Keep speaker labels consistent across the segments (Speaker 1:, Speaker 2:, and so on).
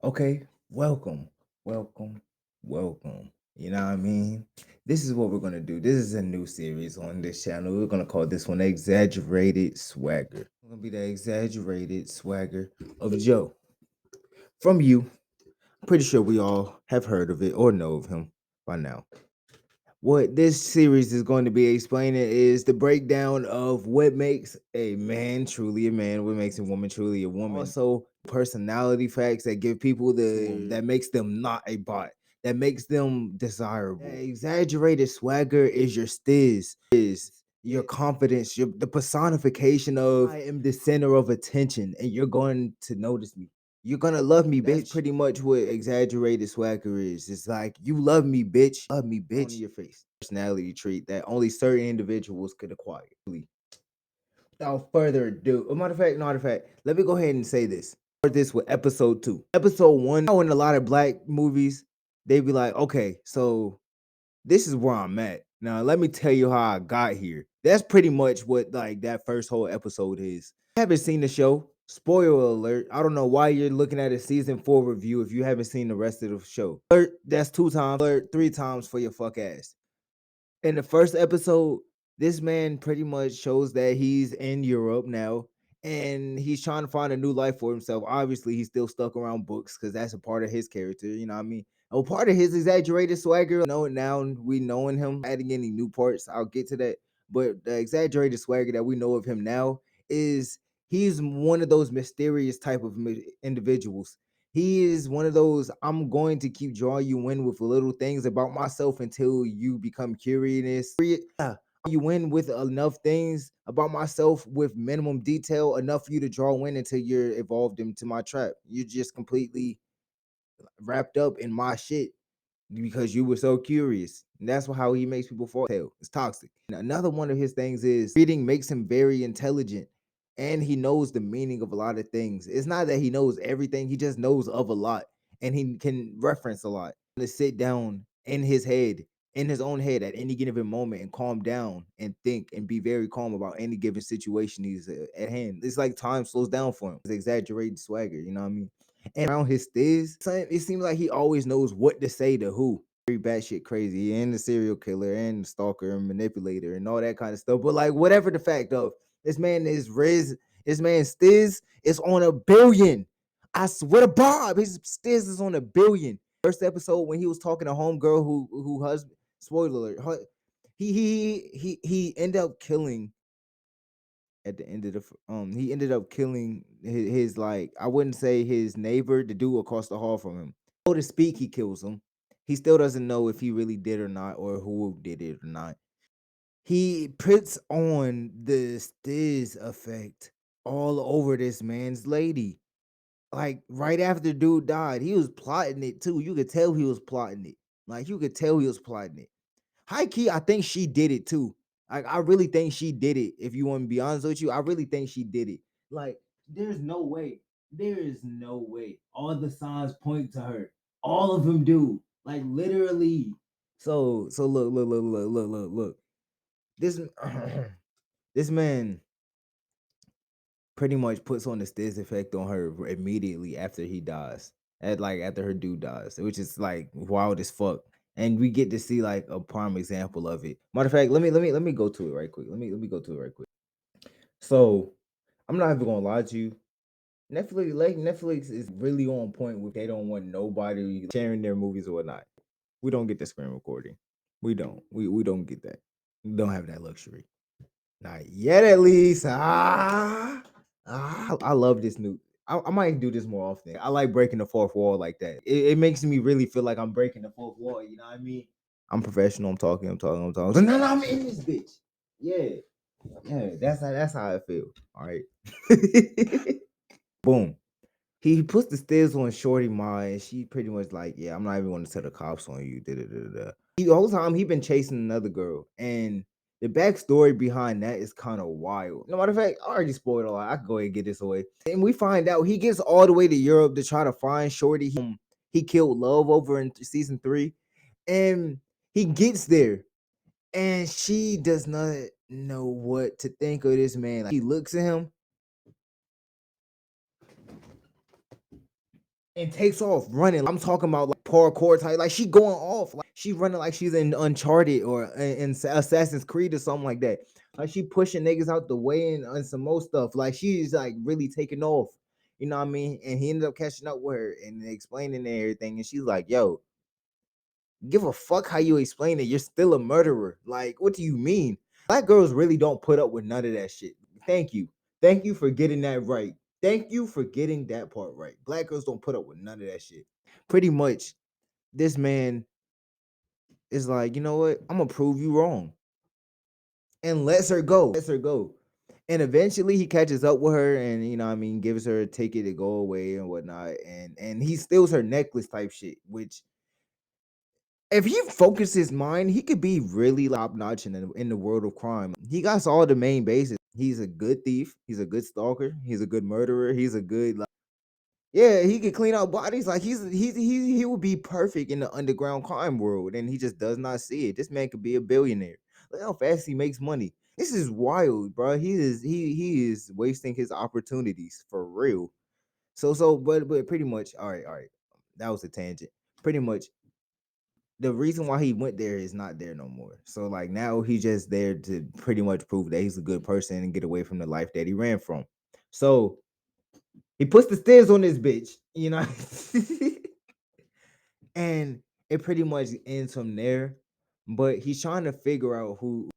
Speaker 1: Okay, welcome. You know what I mean? This is what we're gonna do. This is a new series on this channel. We're gonna call this one Exaggerated Swagger. It's gonna be the exaggerated swagger of Joe. From you, I'm pretty sure we all have heard of it or know of him by now. What this series is going to be explaining is the breakdown of what makes a man truly a man, what makes a woman truly a woman. Also, personality facts that give people that makes them not a bot, that makes them desirable. That exaggerated swagger is your stiz, is your confidence, the personification of I am the center of attention, and you're going to notice me. You're gonna love me, bitch. That's pretty much what exaggerated swagger is. It's like you love me, bitch. Love me, bitch. On your face. Personality trait that only certain individuals could acquire. Without further ado, matter of fact, let me go ahead and say this. Start this with episode 2. Episode 1, in a lot of black movies, they be like, okay, so this is where I'm at. Now, let me tell you how I got here. That's pretty much what like that first whole episode is. If you haven't seen the show, spoiler alert. I don't know why you're looking at a season 4 review if you haven't seen the rest of the show. Alert, that's 2 times, alert 3 times for your fuck ass. In the first episode, this man pretty much shows that he's in Europe now and he's trying to find a new life for himself. Obviously, he's still stuck around books because that's a part of his character, you know what I mean? Oh, part of his exaggerated swagger. No, now we knowing him, adding any new parts. I'll get to that. But the exaggerated swagger that we know of him now is he's one of those mysterious type of individuals. He is one of those I'm going to keep drawing you in with little things about myself until you become curious. Yeah, you in with enough things about myself with minimum detail enough for you to draw in until you're evolved into my trap. You're just completely wrapped up in my shit because you were so curious. And that's how he makes people fall tail. It's toxic. And another one of his things is reading makes him very intelligent and he knows the meaning of a lot of things. It's not that he knows everything, he just knows of a lot and he can reference a lot. To sit down in his head, in his own head at any given moment and calm down and think and be very calm about any given situation he's at hand. It's like time slows down for him. It's exaggerated swagger, you know what I mean? And around his stiz, it seems like he always knows what to say to who. Very batshit crazy, and the serial killer, and the stalker, and manipulator, and all that kind of stuff. But like, whatever the fact of, this man is Riz. This man stiz is on 1 billion. I swear to Bob, his stiz is on 1 billion. First episode when he was talking to homegirl who husband. Spoiler alert. He ended up killing at the end of the he ended up killing his like I wouldn't say his neighbor, the dude across the hall from him. So to speak, he kills him. He still doesn't know if he really did or not, or who did it or not. He puts on the stiz effect all over this man's lady. Like right after dude died, he was plotting it too. You could tell he was plotting it. Like you could tell he was plotting it. High key, I think she did it too. Like, I really think she did it. If you want to be honest with you, I really think she did it. Like, there's no way. There is no way. All the signs point to her. All of them do. Like, literally. So look. This this man pretty much puts on the stiz effect on her immediately after he dies. After her dude dies, which is like wild as fuck. And we get to see like a prime example of it. Matter of fact, let me go to it right quick. Let me go to it right quick. So I'm not even gonna lie to you. Netflix is really on point with they don't want nobody sharing their movies or whatnot. We don't get the screen recording. We don't. We don't get that. We don't have that luxury. Not yet, at least. I love this new. I might do this more often. I like breaking the fourth wall like that. It makes me really feel like I'm breaking the fourth wall. You know what I mean? I'm professional. I'm talking. No, I'm in this bitch. Yeah, yeah. That's how I feel. All right. Boom. He puts the stairs on Shorty Ma, and she pretty much like, yeah, I'm not even going to tell the cops on you. Da, da, da, da. The whole time he been chasing another girl, and the backstory behind that is kind of wild. No matter of fact, I already spoiled a lot. I can go ahead and get this away. And we find out he gets all the way to Europe to try to find Shorty. He killed Love over in season 3, and he gets there, and she does not know what to think of this man. Like, he looks at him. and takes off running. I'm talking about like parkour type. Like she going off. Like she running like she's in Uncharted or in Assassin's Creed or something like that. Like she pushing niggas out the way and some more stuff. Like she's like really taking off. You know what I mean? And he ended up catching up with her and explaining everything. And she's like, yo, give a fuck how you explain it. You're still a murderer. Like, what do you mean? Black girls really don't put up with none of that shit. Thank you. Thank you for getting that right. Thank you for getting that part right. Black girls don't put up with none of that shit. Pretty much, this man is like, you know what? I'm gonna prove you wrong. And lets her go. Lets her go. And eventually he catches up with her and you know what I mean gives her a ticket to go away and whatnot. And he steals her necklace type shit, which if he focuses his mind, he could be really top notch in the world of crime. He got all the main bases. He's a good thief. He's a good stalker. He's a good murderer. He's a good like, yeah. He could clean out bodies. Like he would be perfect in the underground crime world, and he just does not see it. This man could be a billionaire. Look how fast he makes money. This is wild, bro. He is wasting his opportunities for real. But pretty much, all right. That was a tangent. Pretty much, the reason why he went there is not there no more. So like now he's just there to pretty much prove that he's a good person and get away from the life that he ran from. So he puts the stairs on this bitch, you know, and it pretty much ends from there. But he's trying to figure out who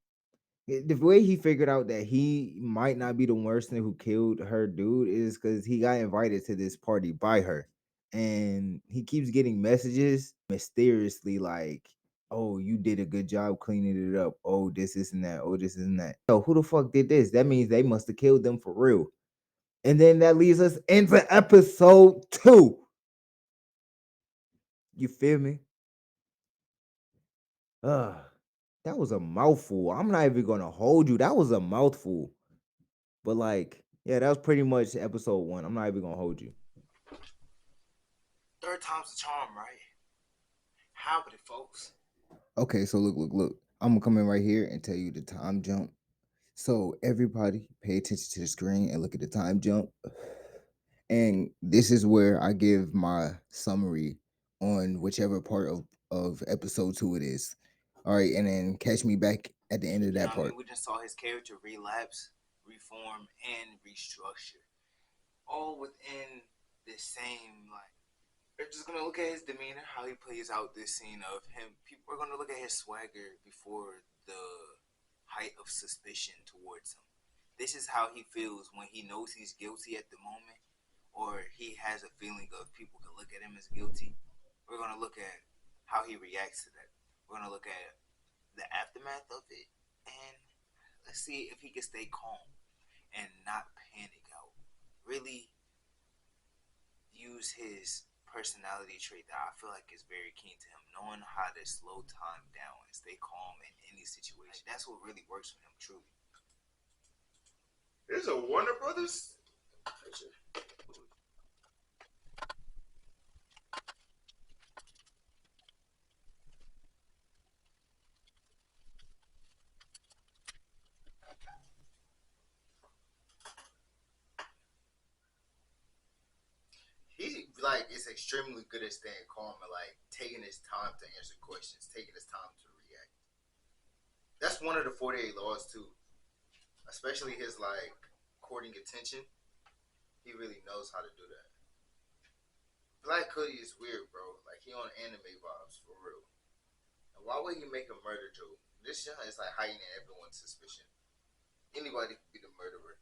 Speaker 1: the way he figured out that he might not be the worst thing who killed her dude is because he got invited to this party by her. And he keeps getting messages mysteriously like, oh, you did a good job cleaning it up. Oh, this and that. Oh, this and that. So who the fuck did this? That means they must have killed them for real. And then that leads us into episode 2. You feel me? Ugh. That was a mouthful. I'm not even gonna hold you. That was a mouthful. But like, yeah, that was pretty much episode 1. I'm not even gonna hold you. Third time's the charm, right? How would it, folks? Okay, so look. I'm gonna come in right here and tell you the time jump. So everybody pay attention to the screen and look at the time jump. And this is where I give my summary on whichever part of episode 2 it is. All right, and then catch me back at the end of that part. We just saw his character relapse, reform, and restructure, all within the same like. We're just gonna look at his demeanor, how he plays out this scene of him. People are gonna look at his swagger before the height of suspicion towards him. This is how he feels when he knows he's guilty at the moment, or he has a feeling of people can look at him as guilty. We're gonna look at how he reacts to that. We're gonna look at the aftermath of it, and let's see if he can stay calm and not panic out. Really use his personality trait that I feel like is very keen to him, knowing how to slow time down and stay calm in any situation. That's what really works for him, truly. There's a Warner Brothers picture. He like is extremely good at staying calm and like taking his time to answer questions, taking his time to react. That's one of the 48 laws too. Especially his like courting attention. He really knows how to do that. Black Hoodie is weird, bro. Like he on anime vibes for real. And why would he make a murder joke? This shit is like heightening everyone's suspicion. Anybody could be the murderer.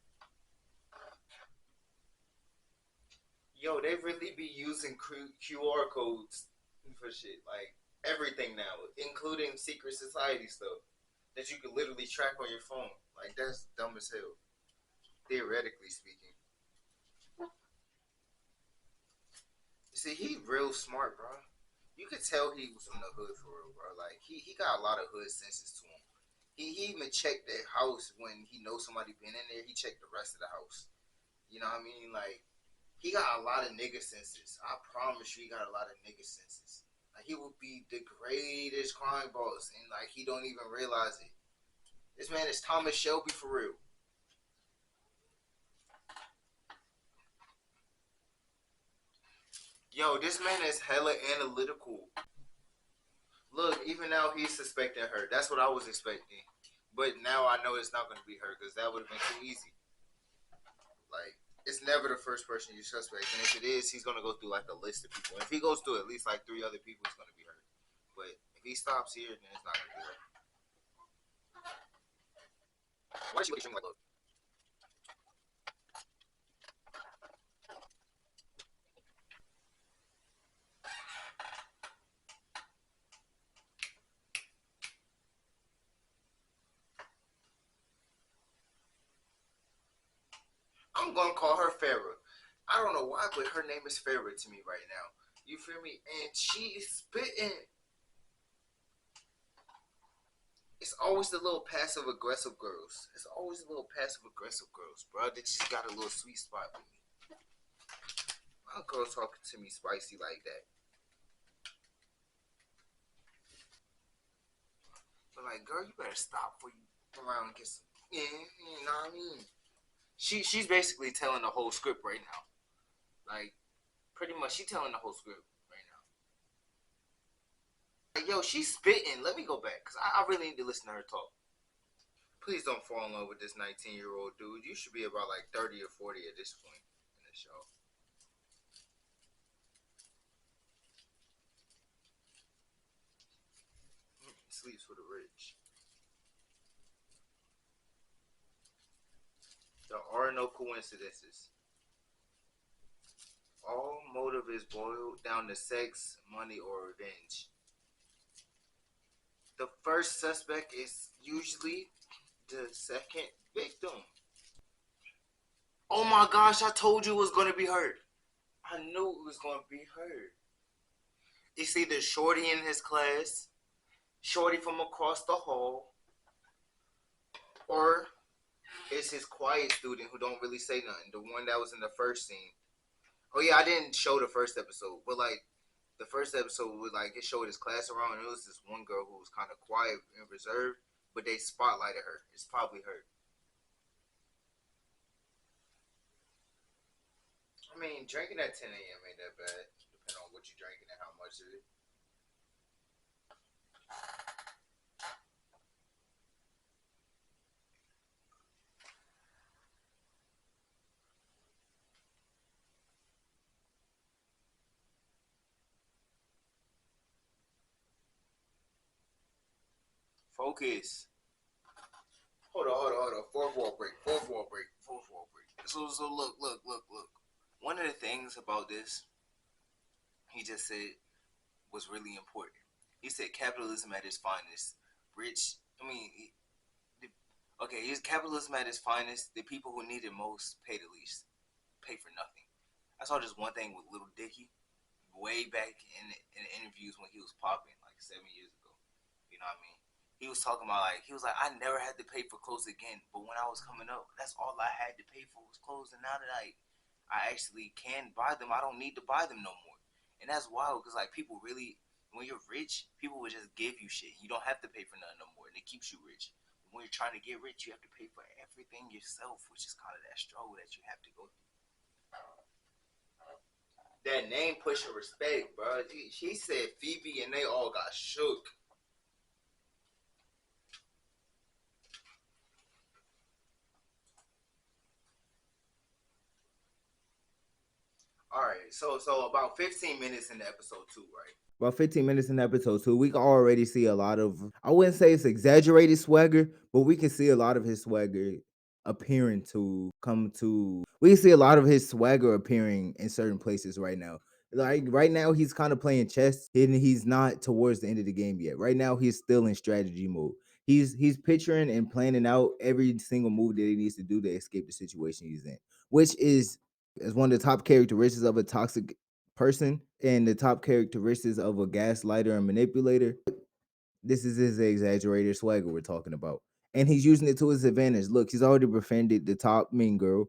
Speaker 1: Yo, they really be using QR codes for shit. Like everything now, including secret society stuff that you could literally track on your phone. Like that's dumb as hell. Theoretically speaking. See, he real smart, bro. You could tell he was from the hood for real, bro. Like he got a lot of hood senses to him. He even checked the house when he knows somebody been in there. He checked the rest of the house. You know what I mean? Like he got a lot of nigga senses. I promise you, he got a lot of nigga senses. Like he would be the greatest crime boss, and like he don't even realize it. This man is Thomas Shelby for real. Yo, this man is hella analytical. Look, even now he's suspecting her. That's what I was expecting. But now I know it's not going to be her because that would have been too easy. Like, it's never the first person you suspect. And if it is, he's going to go through like a list of people. If he goes through at least like three other people, it's going to be her. But if he stops here, then it's not going to be her. Why does she look extremely like look? I'm going to call her Farrah. I don't know why, but her name is Farrah to me right now. You feel me? And she's spitting. It's always the little passive aggressive girls. It's always the little passive aggressive girls, bro. That just got a little sweet spot with me. My girl talking to me spicy like that. But like, girl, you better stop before you come around and get some. Yeah, you know what I mean. She's basically telling the whole script right now. Like, pretty much, she telling the whole script right now. Like, yo, she's spitting. Let me go back because I really need to listen to her talk. Please don't fall in love with this 19-year-old dude. You should be about like 30 or 40 at this point in the show. Sleeps for the rich. There are no coincidences. All motive is boiled down to sex, money, or revenge. The first suspect is usually the second victim. Oh my gosh, I told you it was going to be her. I knew it was going to be her. It's either Shorty in his class, Shorty from across the hall, or it's his quiet student who don't really say nothing. The one that was in the first scene. Oh yeah, I didn't show the first episode, but like the first episode was like it showed his class around, and it was this one girl who was kind of quiet and reserved, but they spotlighted her. It's probably her. I mean, drinking at 10 a.m. ain't that bad, depending on what you're drinking and how much of it. Focus. Hold on. Fourth wall break. Fourth wall break. Fourth wall break. So look. One of the things about this, he just said, was really important. He said capitalism at its finest. Rich, I mean, okay, he's capitalism at its finest. The people who need it most pay the least, pay for nothing. I saw this one thing with Little Dicky way back in the interviews when he was popping like 7 years ago. You know what I mean? He was talking about like he was like I never had to pay for clothes again, but when I was coming up, that's all I had to pay for was clothes, and now that I actually can buy them, I don't need to buy them no more, and that's wild because like people really when you're rich, people will just give you shit. You don't have to pay for nothing no more, and it keeps you rich. When you're trying to get rich, you have to pay for everything yourself, which is kind of that struggle that you have to go through. That name pushing respect, bro. She said Phoebe, and they all got shook. All right, so about 15 minutes in the episode two, right? About 15 minutes in episode two, we can already see a lot of, I wouldn't say it's exaggerated swagger, but we can see a lot of his swagger appearing to come to, we can see a lot of his swagger appearing in certain places right now. Like right now, he's kind of playing chess and he's not towards the end of the game yet. Right now, he's still in strategy mode. He's picturing and planning out every single move that he needs to do to escape the situation he's in, which is as one of the top characteristics of a toxic person and the top characteristics of a gaslighter and manipulator. This is his exaggerated swagger we're talking about. And he's using it to his advantage. Look, he's already befriended the top mean girl.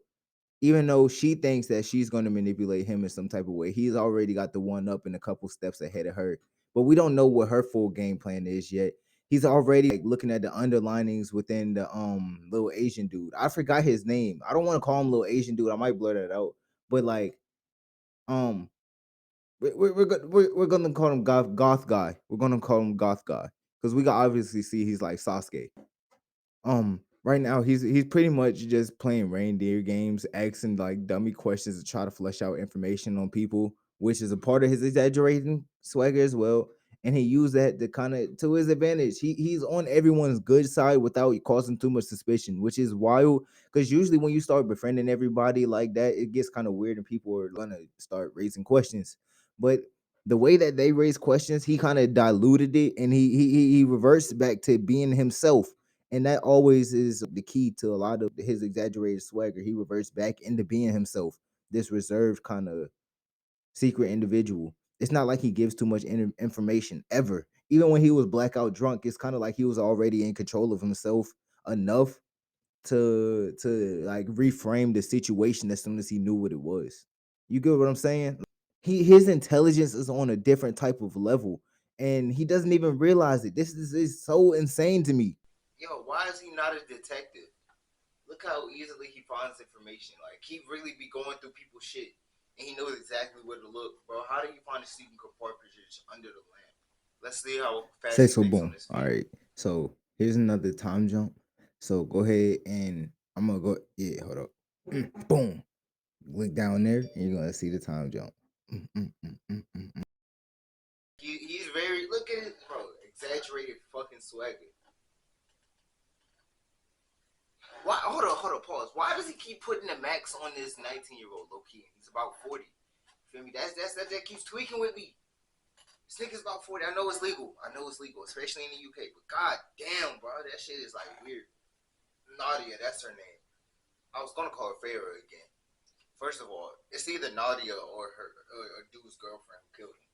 Speaker 1: Even though she thinks that she's going to manipulate him in some type of way, he's already got the one up and a couple steps ahead of her. But we don't know what her full game plan is yet. He's already like looking at the underlinings within the little Asian dude. I forgot his name. I don't want to call him little Asian dude. I might blur that out. But like um We're gonna call him goth guy. We're gonna call him goth guy because we can obviously see he's like Sasuke. Right now he's pretty much just playing reindeer games, asking like dummy questions to try to flesh out information on people, which is a part of his exaggerating swagger as well. And he used that to kind of to his advantage. He's on everyone's good side without causing too much suspicion, which is wild. Because usually when you start befriending everybody like that, it gets kind of weird and people are gonna start raising questions. But the way that they raise questions, he kind of diluted it and he reversed back to being himself, and that always is the key to a lot of his exaggerated swagger. He reverts back into being himself, this reserved kind of secret individual. It's not like he gives too much information ever. Even when he was blackout drunk, it's kind of like he was already in control of himself enough to like reframe the situation as soon as he knew what it was. You get what I'm saying? His intelligence is on a different type of level, and he doesn't even realize it. This is so insane to me. Yo, why is he not a detective? Look how easily he finds information. Like he really be going through people's shit, and he knows exactly where to look, bro. How do you find a sleeping cartridge under the lamp? Let's see how fast say he so. Thinks on boom. His feet. All right. So here's another time jump. So go ahead and I'm gonna go. Yeah, hold up. Boom. Look down there, and you're gonna see the time jump. Mm. He's very look at it, bro. Exaggerated fucking swagger. Why? Hold on, pause. Why does he keep putting the max on this 19-year-old low key? He's about 40. Feel me? That keeps tweaking with me. This nigga's about 40. I know it's legal. Especially in the UK. But god damn, bro, that shit is like weird. Nadia, that's her name. I was gonna call her Farrah again. First of all, it's either Nadia or her dude's girlfriend who killed him.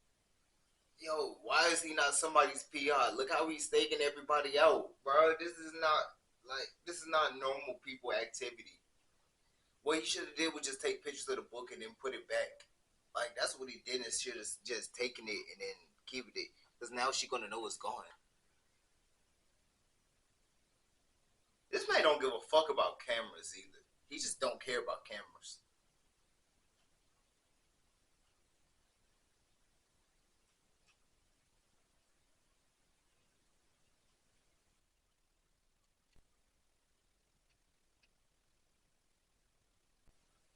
Speaker 1: Yo, why is he not somebody's PR? Look how he's staking everybody out, bro. This is not normal people activity. What he should have did was just take pictures of the book and then put it back. Like that's what he did, and should have just taken it and then keep it. Because now she gonna know it's gone. This man don't give a fuck about cameras either. He just don't care about cameras.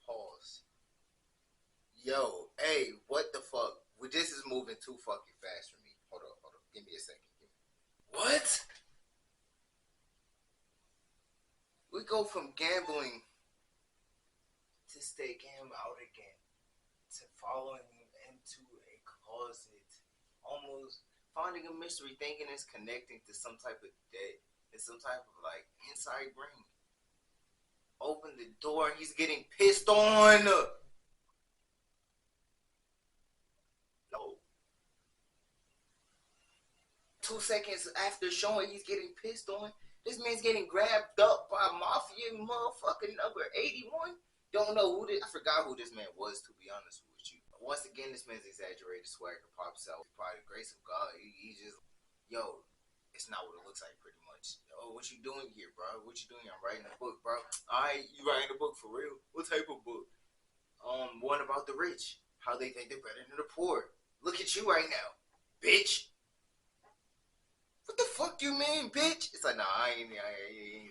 Speaker 1: Pause. Yo, hey, what the fuck? This is moving too fucking fast for me. Hold on. Give me a second. What? We go from gambling to staking him out again to following him into a closet, almost finding a mystery, thinking it's connecting to some type of debt, it's some type of like inside ring. Open the door, he's getting pissed on. No. 2 seconds after showing he's getting pissed on, this man's getting grabbed up by mafia motherfucking number 81. Don't know who this, I forgot who this man was, to be honest with you. Once again, this man's exaggerated swagger pops out. By the grace of God, he just, yo, it's not what it looks like pretty much. Oh, what you doing here, bro? What you doing? I'm writing a book, bro. Alright, you writing a book for real? What type of book? One about the rich. How they think they're better than the poor. Look at you right now, bitch. What the fuck you mean, bitch? It's like, nah, I ain't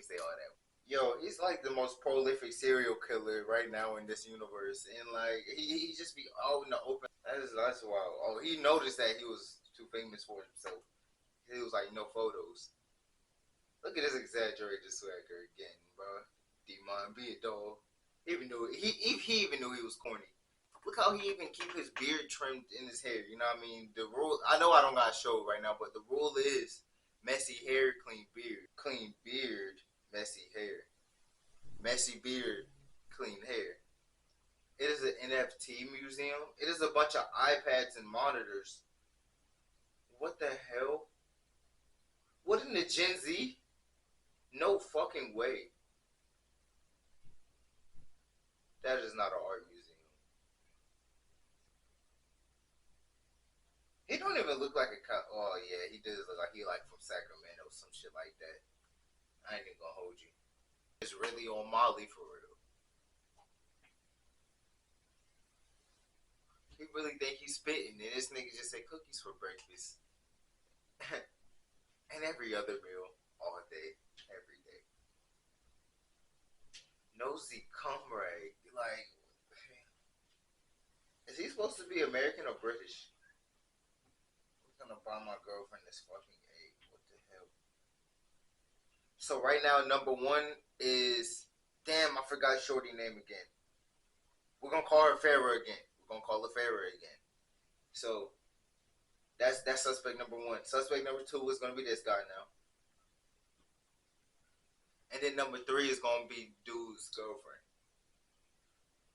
Speaker 1: say all that. Yo, he's like the most prolific serial killer right now in this universe, and like he just be out in the open. That's wild. Oh, he noticed that he was too famous for himself. He was like, no photos. Look at this exaggerated swagger again, bro. Demon, be a dog. He even knew he was corny. Look how he even keep his beard trimmed in his hair. You know what I mean? The rule. I know I don't got a show right now, but the rule is messy hair, clean beard. Clean beard, messy hair. Messy beard, clean hair. It is an NFT museum. It is a bunch of iPads and monitors. What the hell? What in the Gen Z? No fucking way. That is not an art museum. He don't even look like a cop. Oh yeah, he does look like he like from Sacramento, some shit like that. I ain't even gonna hold you. It's really on Molly for real. He really think he's spitting, and this nigga just say cookies for breakfast and every other meal all day, every day. Nosy comrade, like, is he supposed to be American or British? I'm gonna buy my girlfriend this fucking egg. What the hell? So right now, number one is damn. I forgot Shorty name again. We're gonna call her Farrah again. We're gonna call her Farrah again. So that's suspect number one. Suspect number two is gonna be this guy now, and then number three is gonna be dude's girlfriend.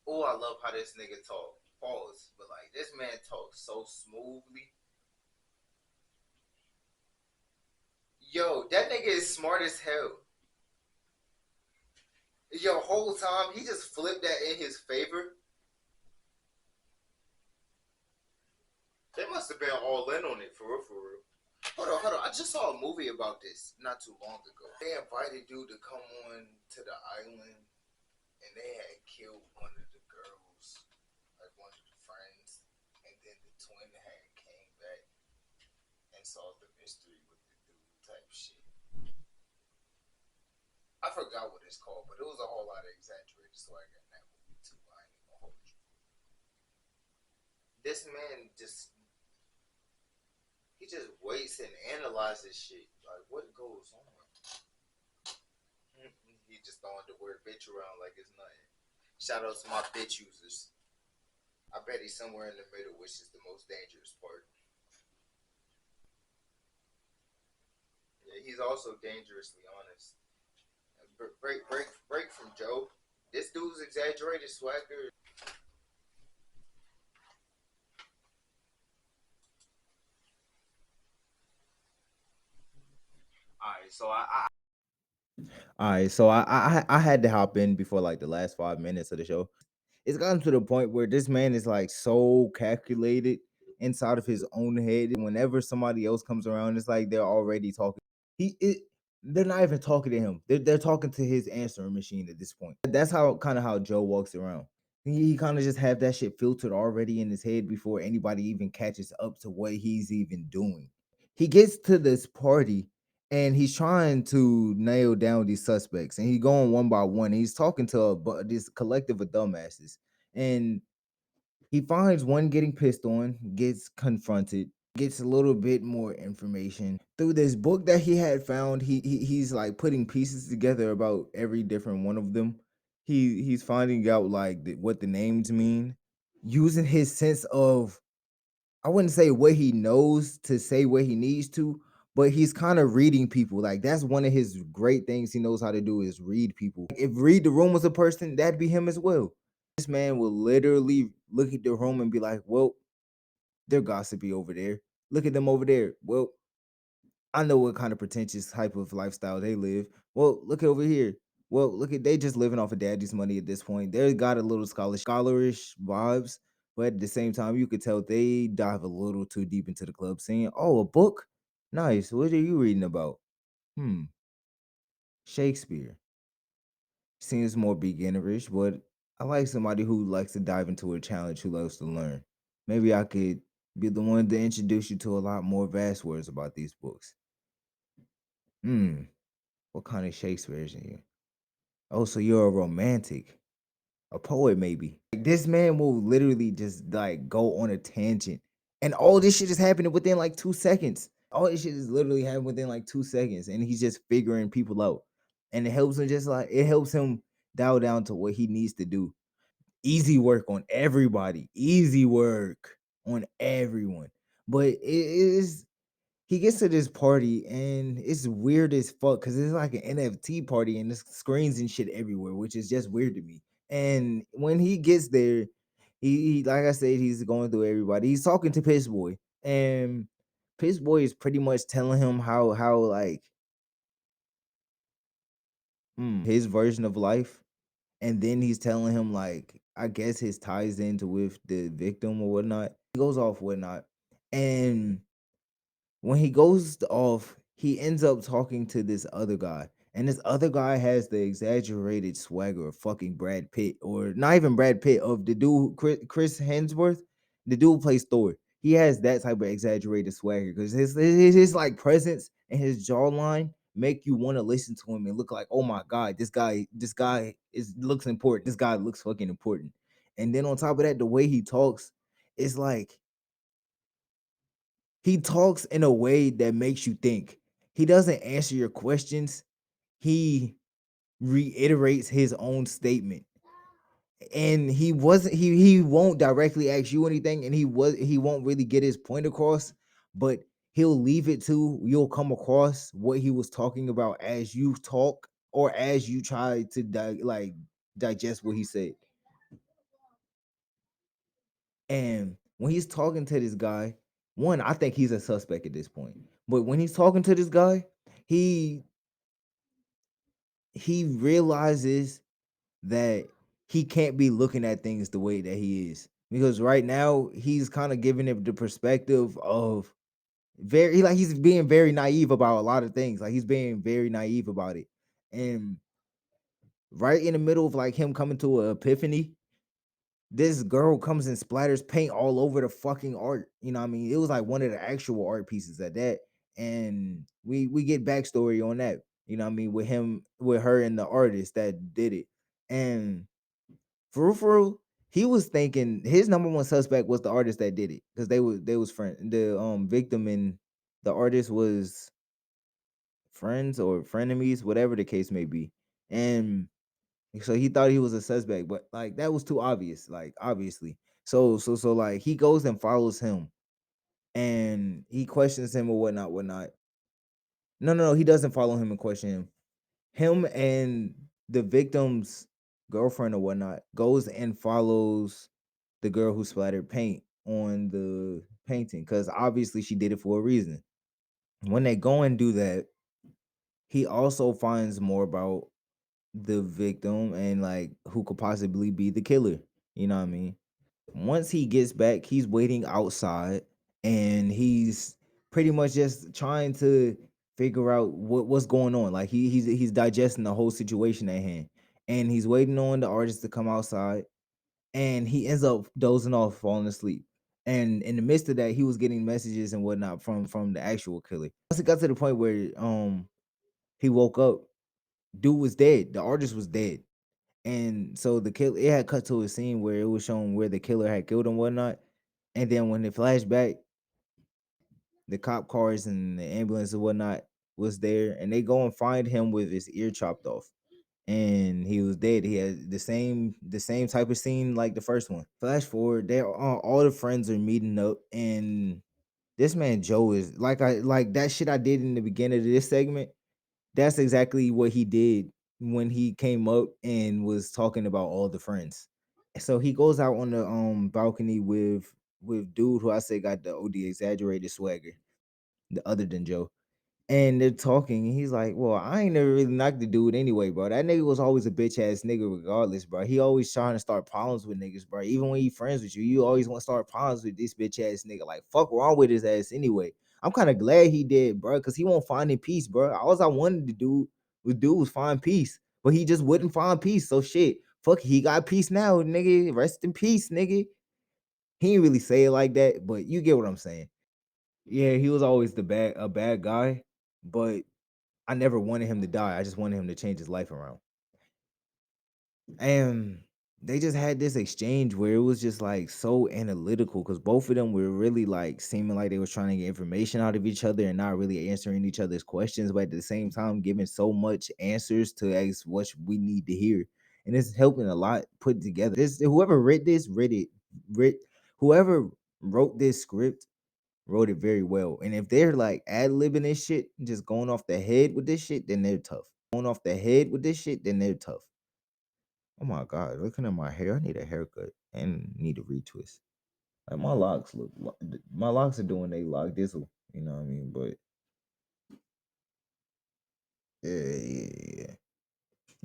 Speaker 1: Oh, I love how this nigga talk. Pause, but like this man talks so smoothly. Yo, that nigga is smart as hell. Yo, whole time he just flipped that in his favor. They must have been all in on it for real, for real. Hold on. I just saw a movie about this not too long ago. They invited dude to come on to the island, and they had killed one of the girls, like one of the friends, and then the twin had came back and solved the mystery with the dude type shit. I forgot what it's called, but it was a whole lot of exaggerated swagger in that movie too. I ain't gonna hold you. This man just he just waits and analyzes shit. Like what goes on? He just throwing the word bitch around like it's nothing. Shout out to my bitch users. I bet he's somewhere in the middle, which is the most dangerous part. Yeah, he's also dangerously honest. Break from Joe. This dude's exaggerated swagger. All right, so all right, so I had to hop in before like the last 5 minutes of the show. It's gotten to the point where this man is like so calculated inside of his own head. Whenever somebody else comes around, it's like they're already talking. He it, they're not even talking to him. They're talking to his answering machine at this point. That's how kind of how Joe walks around. He kind of just have that shit filtered already in his head before anybody even catches up to what he's even doing. He gets to this party and he's trying to nail down these suspects and he's going one by one. He's talking to this collective of dumbasses and he finds one getting pissed on, gets confronted, gets a little bit more information through this book that he had found. He's like putting pieces together about every different one of them. He's finding out like what the names mean, using his sense of, I wouldn't say what he knows to say what he needs to, but he's kind of reading people. Like that's one of his great things he knows how to do is read people. If read the room was a person, that'd be him as well. This man will literally look at the room and be like, "Well, they're gossipy over there. Look at them over there. Well, I know what kind of pretentious type of lifestyle they live. Well, look over here. Well, look at they just living off of daddy's money at this point. They got a little scholarish vibes, but at the same time, you could tell they dive a little too deep into the club scene. Oh, a book? Nice. What are you reading about? Hmm. Shakespeare. Seems more beginnerish, but I like somebody who likes to dive into a challenge, who loves to learn. Maybe I could be the one to introduce you to a lot more vast words about these books. Hmm. What kind of Shakespeare is in you? Oh, so you're a romantic, a poet, maybe. Like this man will literally just like go on a tangent, and all this shit is happening within like 2 seconds. All this shit is literally happening within like 2 seconds, and he's just figuring people out, and it helps him dial down to what he needs to do. Easy work on everybody, easy work on everyone, but it is he gets to this party and it's weird as fuck because it's like an NFT party and there's screens and shit everywhere, which is just weird to me. And when he gets there, he like I said, he's going through everybody. He's talking to Piss Boy, and Piss Boy is pretty much telling him how like his version of life, and then he's telling him like I guess his ties into with the victim or whatnot. He goes off whatnot, and when he goes off, he ends up talking to this other guy. And this other guy has the exaggerated swagger of fucking Brad Pitt, or not even Brad Pitt, of the dude Chris Hemsworth. The dude plays Thor. He has that type of exaggerated swagger because his like presence and his jawline make you want to listen to him and look like, oh my god, this guy is looks important. This guy looks fucking important. And then on top of that, the way he talks, it's like he talks in a way that makes you think. He doesn't answer your questions. He reiterates his own statement. And he won't directly ask you anything, and he won't really get his point across, but he'll leave it to you'll come across what he was talking about as you talk or as you try to digest what he said. And when he's talking to this guy, one, I think he's a suspect at this point. But when he's talking to this guy, he he realizes that he can't be looking at things the way that he is, because right now he's kind of giving it the perspective of very like he's being very naive about a lot of things. Like he's being very naive about it. And right in the middle of like him coming to an epiphany, this girl comes and splatters paint all over the fucking art. You know what I mean? It was like one of the actual art pieces at that. And we get backstory on that. You know what I mean? With her and the artist that did it. And for real, he was thinking his number one suspect was the artist that did it, because they was friends. The victim and the artist was friends or frenemies, whatever the case may be. And so he thought he was a suspect, but like that was too obvious, like obviously. So like he goes and follows him and he questions him or whatnot. No, he doesn't follow him and question him. Him and the victim's girlfriend or whatnot goes and follows the girl who splattered paint on the painting, because obviously she did it for a reason. When they go and do that, he also finds more about the victim and like who could possibly be the killer. You know what I mean? Once he gets back, he's waiting outside and he's pretty much just trying to figure out what's going on. Like he's digesting the whole situation at hand. And he's waiting on the artist to come outside, and he ends up dozing off, falling asleep. And in the midst of that, he was getting messages and whatnot from the actual killer. Once it got to the point where he woke up, dude was dead. The artist was dead. And so the kill it had cut to a scene where it was showing where the killer had killed him, whatnot. And then when it flashed back, the cop cars and the ambulance and whatnot was there, and they go and find him with his ear chopped off. And he was dead. He had the same type of scene like the first one. Flash forward, they all the friends are meeting up, and this man Joe is like that shit I did in the beginning of this segment. That's exactly what he did when he came up and was talking about all the friends. So he goes out on the balcony with dude who I say got the OD exaggerated swagger, the other than Joe. And they're talking, and he's like, "Well, I ain't never really knocked the dude anyway, bro. That nigga was always a bitch ass nigga, regardless, bro. He always trying to start problems with niggas, bro. Even when he friends with you, you always want to start problems with this bitch ass nigga. Like, fuck wrong with his ass anyway. I'm kind of glad he did, bro, because he won't find in peace, bro. All I wanted to do was find peace, but he just wouldn't find peace. So shit, fuck, he got peace now, nigga. Rest in peace, nigga. He didn't really say it like that, but you get what I'm saying. Yeah, he was always a bad guy, but I never wanted him to die. I just wanted him to change his life around. And they just had this exchange where it was just like so analytical, because both of them were really like seeming like they was trying to get information out of each other and not really answering each other's questions, but at the same time giving so much answers to ask what we need to hear. And it's helping a lot put together. This whoever read it, read whoever wrote this script wrote it very well. And if they're like ad libbing this shit, just going off the head with this shit, then they're tough. Going off the head with this shit, then they're tough. Oh my god, looking at my hair, I need a haircut and need a retwist. Like my locks are doing they lock dizzle. You know what I mean? But yeah.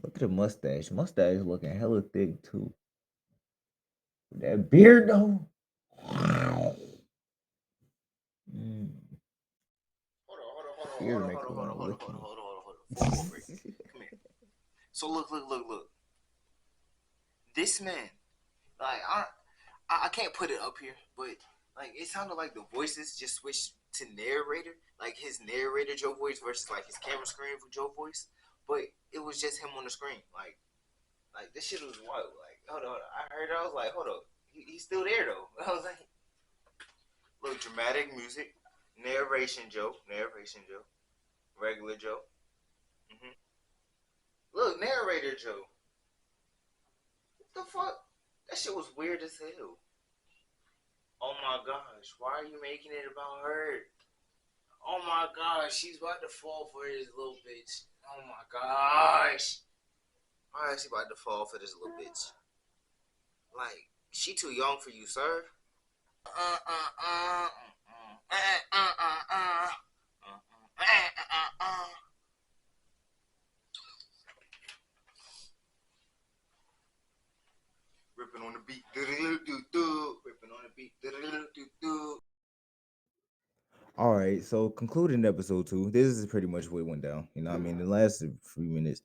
Speaker 1: Look at the mustache. Mustache looking hella thick too. That beard though. Mm, beard make me want to lick me.
Speaker 2: So look. This man, like
Speaker 1: I can't put it up here, but like it sounded like the voices just switched to narrator, like his narrator Joe voice versus like his camera screen for Joe voice. But it was just him on the screen. Like this shit was wild. Like hold on. I heard it, I was like, hold up, he's still there though. I was like, look, dramatic music, narration Joe, regular Joe. Hmm. Look, narrator Joe. What the fuck? That shit was weird as hell. Oh my gosh, why are you making it about her? Oh my gosh, she's about to fall for this little bitch. Oh my gosh. Why is she about to fall for this little bitch? Like, she too young for you, sir. Ripping on the beat. Ripping on the beat. All right, so concluding episode 2, this is pretty much what went down. You know what I mean? The last few minutes.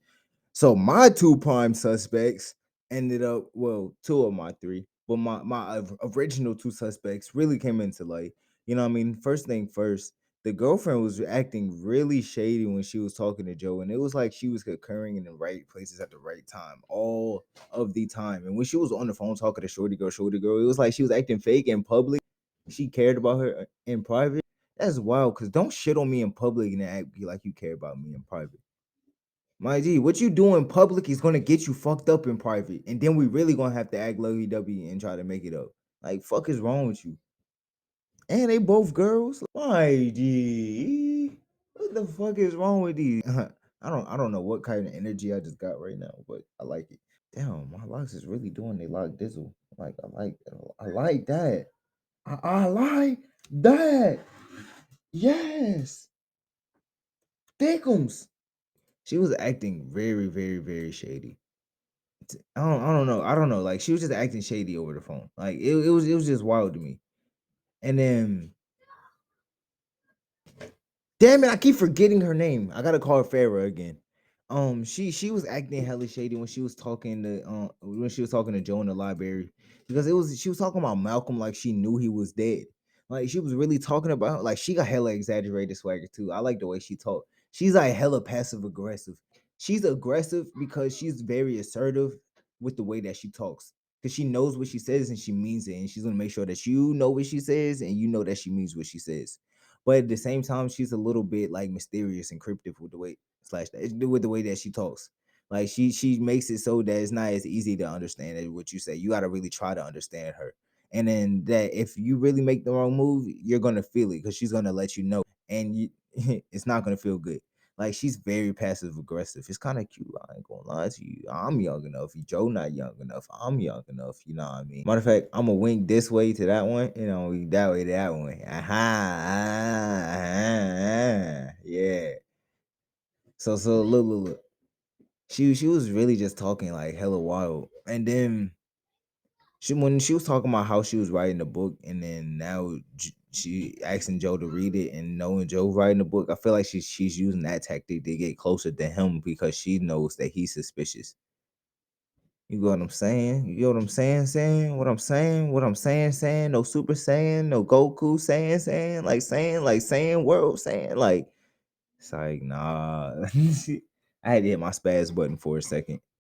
Speaker 1: So my two prime suspects ended up, well, two of my three, but my original two suspects really came into light. You know what I mean? First thing first, the girlfriend was acting really shady when she was talking to Joe, and it was like she was occurring in the right places at the right time all of the time. And when she was on the phone talking to Shorty Girl, it was like she was acting fake in public. She cared about her in private. That's wild, because don't shit on me in public and act be like you care about me in private. My G, what you do in public is gonna get you fucked up in private, and then we really gonna have to act lovey dovey and try to make it up. Like, fuck is wrong with you? And they both girls. My G, what the fuck is wrong with these? I don't know what kind of energy I just got right now, but I like it. Damn, my locks is really doing they lock dizzle. Like I like that. I like that. Yes, Dickums. She was acting very, very, very shady. I don't know. Like she was just acting shady over the phone. Like it was just wild to me. And then damn it, I keep forgetting her name. I gotta call her Farrah again. She was acting hella shady when she was talking to Joe in the library, because it was she was talking about Malcolm like she knew he was dead. Like she was really talking about, like, she got hella exaggerated swagger too. I like the way she talked. She's like hella passive aggressive. She's aggressive because she's very assertive with the way that she talks. Because she knows what she says and she means it, and she's gonna make sure that you know what she says and you know that she means what she says. But at the same time, she's a little bit like mysterious and cryptic with the way with the way that she talks. Like she makes it so that it's not as easy to understand as what you say. You got to really try to understand her. And then that if you really make the wrong move, you're gonna feel it because she's gonna let you know, and it's not gonna feel good. Like she's very passive aggressive. It's kind of cute. I ain't gonna lie to you. I'm young enough. Joe not young enough. I'm young enough. You know what I mean? Matter of fact, I'm gonna wink this way to that one. You know, that way to that one. Yeah. So look. She was really just talking like hella wild, and then when she was talking about how she was writing the book, and then now she asking Joe to read it, and knowing Joe writing the book, I feel like she's using that tactic to get closer to him because she knows that he's suspicious. You know what I'm saying? You know what I'm saying? Saying what I'm saying? What I'm saying? Saying no Super Saiyan, no Goku saying world saying like it's like nah. I had to hit my spaz button for a second.